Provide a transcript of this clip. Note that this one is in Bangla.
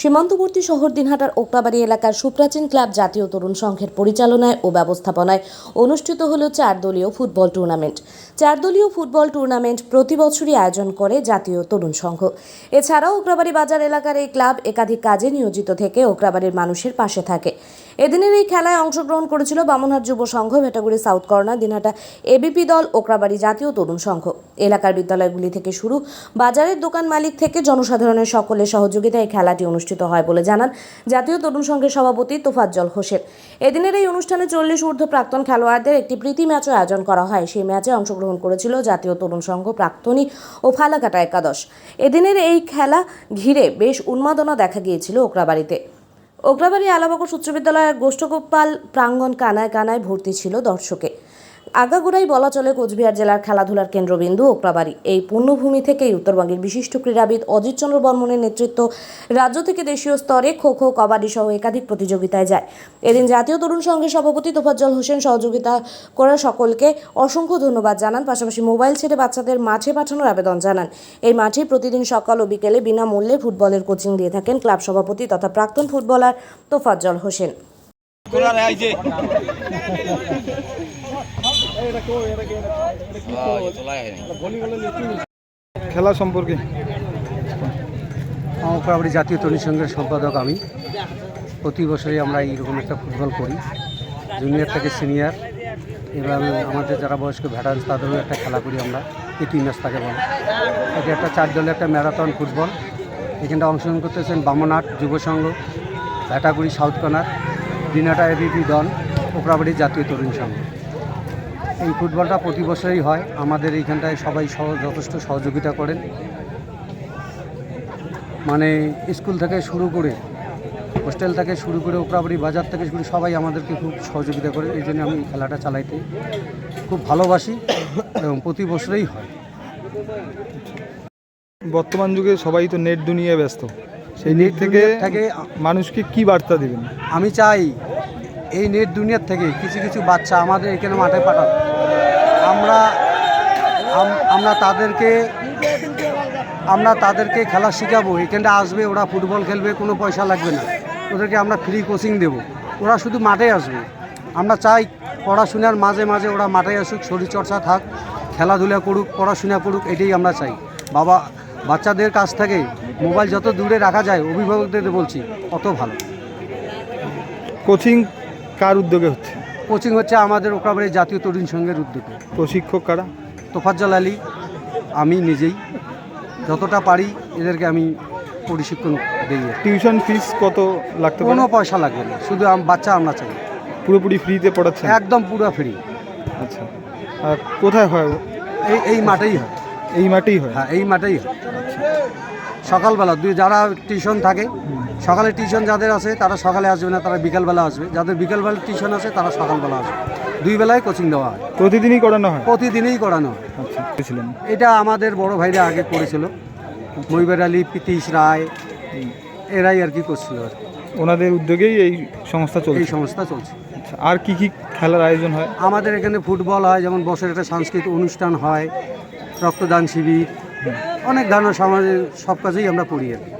সীমান্তবর্তী শহর দিনহাটার ওকরাবাড়ি এলাকার সুপ্রাচীন ক্লাব জাতীয় তরুণ সংঘের পরিচালনায় ও ব্যবস্থাপনায় অনুষ্ঠিত হল 4 দলীয় ফুটবল টুর্নামেন্ট। 4 দলীয় ফুটবল টুর্নামেন্ট প্রতি বছরই আয়োজন করে জাতীয় তরুণ সংঘ। এছাড়াও ওকরাবাড়ি বাজার এলাকার এই ক্লাব একাধিক কাজে নিয়োজিত থেকে ওকরাবাড়ির মানুষের পাশে থাকে। এদিনের এই খেলায় অংশগ্রহণ করেছিল বামনহাট যুব সংঘ, Bhetaguri south corner, Dinhata ABP দল, ওকরাবাড়ি জাতীয় তরুণ সংঘ। এলাকার বিদ্যালয়গুলি থেকে শুরু বাজারের দোকান মালিক থেকে জনসাধারণের সকলের সহযোগিতায় এই খেলাটি অনুষ্ঠিত হয় বলে জানান জাতীয় তরুণ সংঘের সভাপতি তোফাজ্জল হোসেন। এদিনের এই অনুষ্ঠানে 40 ঊর্ধ্ব প্রাক্তন খেলোয়াড়দের একটি প্রীতি ম্যাচও আয়োজন করা হয়। সেই ম্যাচে অংশগ্রহণ করেছিল জাতীয় তরুণ সংঘ প্রাক্তনী ও ফালাকাটা একাদশ। এদিনের এই খেলা ঘিরে বেশ উন্মাদনা দেখা গিয়েছিল ওকরাবাড়িতে। ওকরাবাড়ি আলাবাগর উচ্চ বিদ্যালয়ের গোষ্ঠগোপাল প্রাঙ্গণ কানায় কানায় ভর্তি ছিল দর্শকে। আগাগোড়াই বলা চলে কোচবিহার জেলার খেলাধুলার কেন্দ্রবিন্দু ওকরাবাড়ি। এই পুণ্যভূমি থেকেই উত্তরবঙ্গের বিশিষ্ট ক্রীড়াবিদ অজিত চন্দ্র বর্মনের নেতৃত্ব রাজ্য থেকে দেশীয় স্তরে খো খো, কবাডি সহ একাধিক প্রতিযোগিতায় যায়। এদিন জাতীয় তরুণ সংঘের সভাপতি তোফাজ্জল হোসেন সহযোগিতা করা সকলকে অসংখ্য ধন্যবাদ জানান। পাশাপাশি মোবাইল ছেড়ে বাচ্চাদের মাঠে পাঠানোর আবেদন জানান। এই মাঠে প্রতিদিন সকাল ও বিকেলে বিনামূল্যে ফুটবলের কোচিং দিয়ে থাকেন ক্লাব সভাপতি তথা প্রাক্তন ফুটবলার তোফাজ্জল হোসেন। খেলা সম্পর্কে ওকরাবাড়ি জাতীয় তরুণ সংঘের সম্পাদক আমি। প্রতি বছরই আমরা এইরকম একটা ফুটবল করি, জুনিয়র থেকে সিনিয়র এবং আমাদের যারা বয়স্ক ভেটারেন্স তাদেরও একটা খেলা করি আমরা, প্রীতি ম্যাচ তাকে বলে। এটা একটা 4 দলের একটা ম্যারাথন ফুটবল। এখানটা অংশগ্রহণ করতেছেন বামনহাট যুব সংঘ, Bhetaguri south corner, Dinhata ABP দল, ওকরাবাড়ি জাতীয় তরুণ সংঘ। এই ফুটবলটা প্রতি বছরই হয়। আমাদের এইখানটায় সবাই যথেষ্ট সহযোগিতা করেন, মানে স্কুল থেকে শুরু করে, হোস্টেল থেকে শুরু করে, ওকরাবাড়ি বাজার থেকে শুরু সবাই আমাদেরকে খুব সহযোগিতা করে। এই জন্য আমি খেলাটা চালাইতে খুব ভালোবাসি এবং প্রতি বছরই হয়। বর্তমান যুগে সবাই তো নেট দুনিয়ায় ব্যস্ত, সেই নেট থেকে মানুষকে কি বার্তা দিবেন? আমি চাই এই নেট দুনিয়ার থেকে কিছু কিছু বাচ্চা আমাদের এখানে মাঠে পাঠান। আমরা তাদেরকে খেলা শেখাবো। এখানটা আসবে, ওরা ফুটবল খেলবে, কোনো পয়সা লাগবে না। ওদেরকে আমরা ফ্রি কোচিং দেব, ওরা শুধু মাঠে আসবে। আমরা চাই পড়াশোনার মাঝে মাঝে ওরা মাঠে আসুক, শরীরচর্চা থাক, খেলাধুলা করুক, পড়াশোনা করুক, এটাই আমরা চাই। বাচ্চাদের কাছ থেকে মোবাইল যত দূরে রাখা যায়, অভিভাবকদের বলছি অত ভালো। কোচিং কার উদ্যোগে হচ্ছে? কোচিং হচ্ছে আমাদের ওকরাবাড়ি জাতীয় তরুণ সংঘের উদ্যোগে। প্রশিক্ষক কারা? তোফাজ্জল আলী, আমি নিজেই যতটা পারি এদেরকে আমি প্রশিক্ষণ দিই। টিউশন ফিস কত লাগতে পারে? কোনো পয়সা লাগবে না, শুধু বাচ্চা আমরা চাই। পুরোপুরি ফ্রিতে পড়াচ্ছেন? একদম পুরো ফ্রি। আচ্ছা, আর কোথায় হয়? এই মাঠেই হয়। এই মাঠেই হয়? হ্যাঁ, এই মাঠেই হয়। সকালবেলা যারা টিউশন থাকে, সকালে টিউশন যাদের আছে তারা সকালে আসবে না, তারা বিকালবেলা আসবে। যাদের বিকালবেলা টিউশন আছে তারা সকালবেলা আসবে। 2 বেলায় কোচিং দেওয়া হয়। প্রতিদিনই করানো হয়? প্রতিদিনই করানো হয়। আচ্ছা, এটা আমাদের বড় ভাইরা আগে করেছিল, মহিবার আলী, প্রীতিশ রায়, এরাই আর কি করছিল। ওনাদের উদ্যোগেই এই সংস্থা চলছে? এই সংস্থা চলছে। আচ্ছা, আর কি কি খেলার আয়োজন হয়? আমাদের এখানে ফুটবল হয়, যেমন বছরের একটা সাংস্কৃতিক অনুষ্ঠান হয়, রক্তদান শিবির, অনেক ধরনের সমাজের সব কাজেই আমরা করি আর কি।